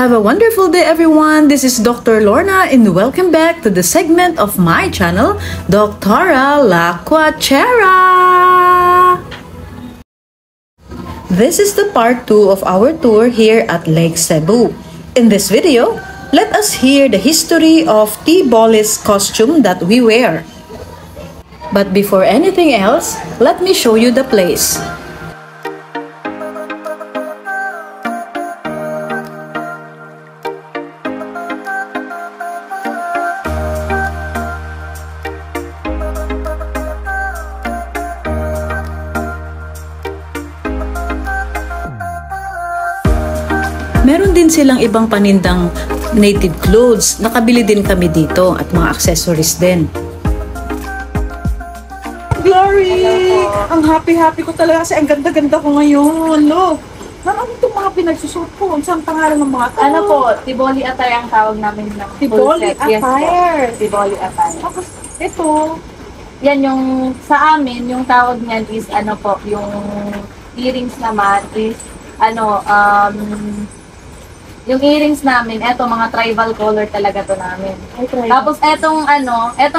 Have a wonderful day, everyone. This is Dr. Lorna and welcome back to the segment of my channel, Doctora La Cuachera. This is the part 2 of our tour here at Lake Cebu. In this video, let us hear the history of T-Bolis costume that we wear. But before anything else, let me show you the place. Meron din silang ibang panindang native clothes. Nakabili din kami dito at mga accessories din. Glory! Ang happy-happy ko talaga kasi ang ganda-ganda ko ngayon. Look! Ano itong mga pinagsusuot ko? Saan pangalan ng mga Ano po, Tiboli attire ang tawag namin ng Tiboli attire. Yes, Tiboli attire. Tapos ito, yan yung sa amin, yung tawag niyan is ano po, yung earrings naman is ano, yung earrings namin, eto mga tribal color talaga to namin. Tapos etong ano, ito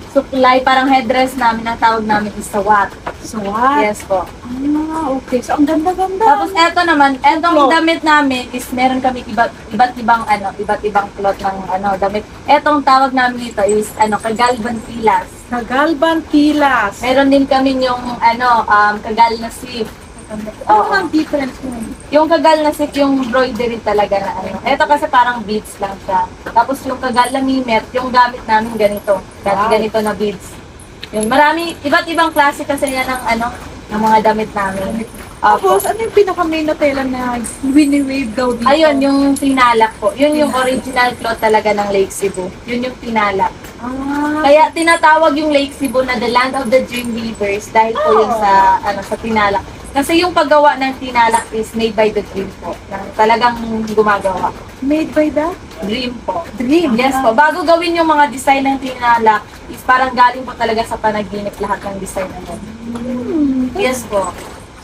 supply, parang headdress namin, ang tawag namin is sawat. Sawat? Yes po. Ah, okay. So ang ganda-ganda. Tapos eto naman, etong damit namin is meron kami iba't ibang cloth ng ano, damit. Etong tawag namin ito is ano, Kagalban Pilas. Kagalban Pilas. Meron din kami yung ano, Kagal na Sif. Ano ang difference mo? Yung Kagal na Sif, yung embroidery talaga na ano. Ito kasi parang beads lang siya. Tapos yung Kagal na Mimet, yung gamit namin ganito. Ganito na beads. Yun, marami, iba't ibang klase kasi yan ng ano, ng mga damit namin. Tapos, ano yung pinaka-main na tela na wini-wave daw dito? Ayun, yung tinalak po. Yun yung original cloth talaga ng Lake Cebu. Yun yung tinalak. Ah, Kaya tinatawag yung Lake Cebu na the land of the dream weavers dahil po yun sa ano, sa tinalak. Kasi yung paggawa ng tinalak is made by the dream po. Talagang gumagawa. made by the Dream po. dream. Yes po. Bago gawin yung mga design ng tinalak, is parang galing po talaga sa panaginip lahat ng design na yun. Yes po.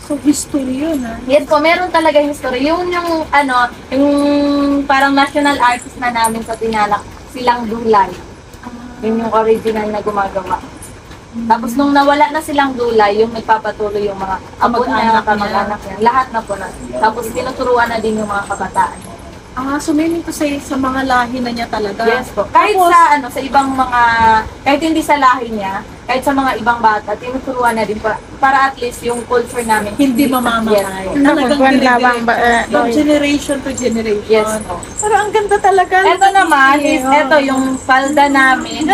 So, history yun, ha? Yes po, meron talaga history. Yung ano, yung parang national artist na namin sa tinalak, silang Dulay. Yun yung original na gumagawa. Tapos nung nawala na silang Dulay, yung nagpapatuloy yung mga apo niya, kamag-anak niya, lahat na po na. Tapos tinuturuan na din yung mga kabataan. Ah, so meaning to say, sa mga lahi na niya talaga. Yes po. Kahit Tapos, sa ano, sa ibang mga, kahit hindi sa lahi niya, kahit sa mga ibang bata, tinuturuan na din para at least yung culture namin hindi mamamatay. Yes po. Talagang from generation to generation. Yes po. Pero ang ganda talaga. Ito naman is, ito yung palda namin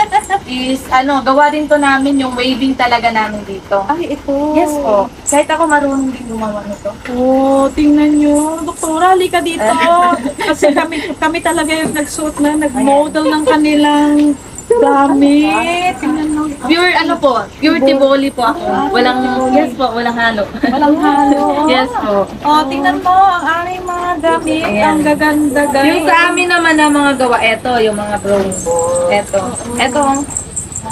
is, ano, gawa din to namin yung waving talaga namin dito. Ay, ito. Yes po. Kahit ako marunong din gumawa nito. Oh, tingnan nyo. Doktora, halika dito. Kasi kami talaga yung nagsuot na, nag-model ng kanilang gamit. Tingnan mo. Pure ano po, pure Tiboli po ako. Yes po, walang halo. Walang halo. Yes po. Oh, tingnan mo ang aming mga gamit. Ayan. Ang gaganda, guys. Yung sa amin naman na mga gawa, eto, yung mga bronze.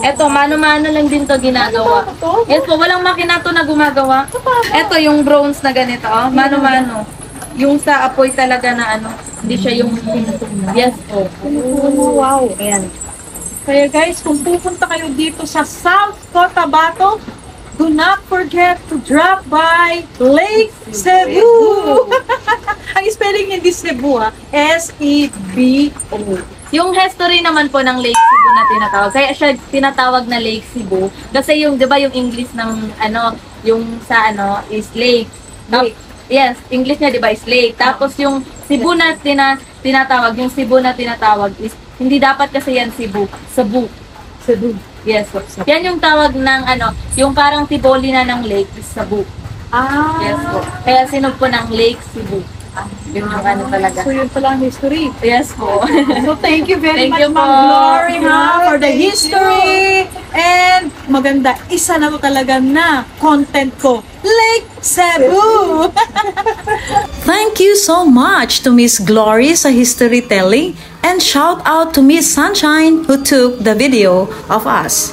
Eto, mano-mano lang din to ginagawa. Yes po, walang makina to na gumagawa. Eto, yung bronze na ganito, oh, mano-mano. Yung sa apoy talaga na ano, hindi siya yung, yes po. Oh, wow. Ayan. Kaya guys, kung pupunta kayo dito sa South Cotabato, do not forget to drop by Lake Cebu. Ang spelling hindi Cebu, ha? S-E-B-O. Yung history naman po ng Lake Cebu na tinatawag, kaya siya tinatawag na Lake Cebu, kasi yung, di ba yung English ng ano, yung sa ano, is lake. Yes, English niya di ba is lake. Tapos yung Cebu na tinatawag, yung Cebu na tinatawag is, hindi dapat kasi yan Cebu, Cebu. Cebu. Yes, so, yan yung tawag ng ano, yung parang Tiboli na ng lake is Cebu. Ah. Yes po. Kaya sinog po ng Lake Cebu. Yun yung ano talaga. So yun pala ang history. Yes po. So thank you very Thank much, you Ma'am po. Glory, ha, for the history. And maganda, isa na to talaga na content ko. Lake Cebu! Thank you so much to Miss Glory sa history telling and shout out to Miss Sunshine who took the video of us.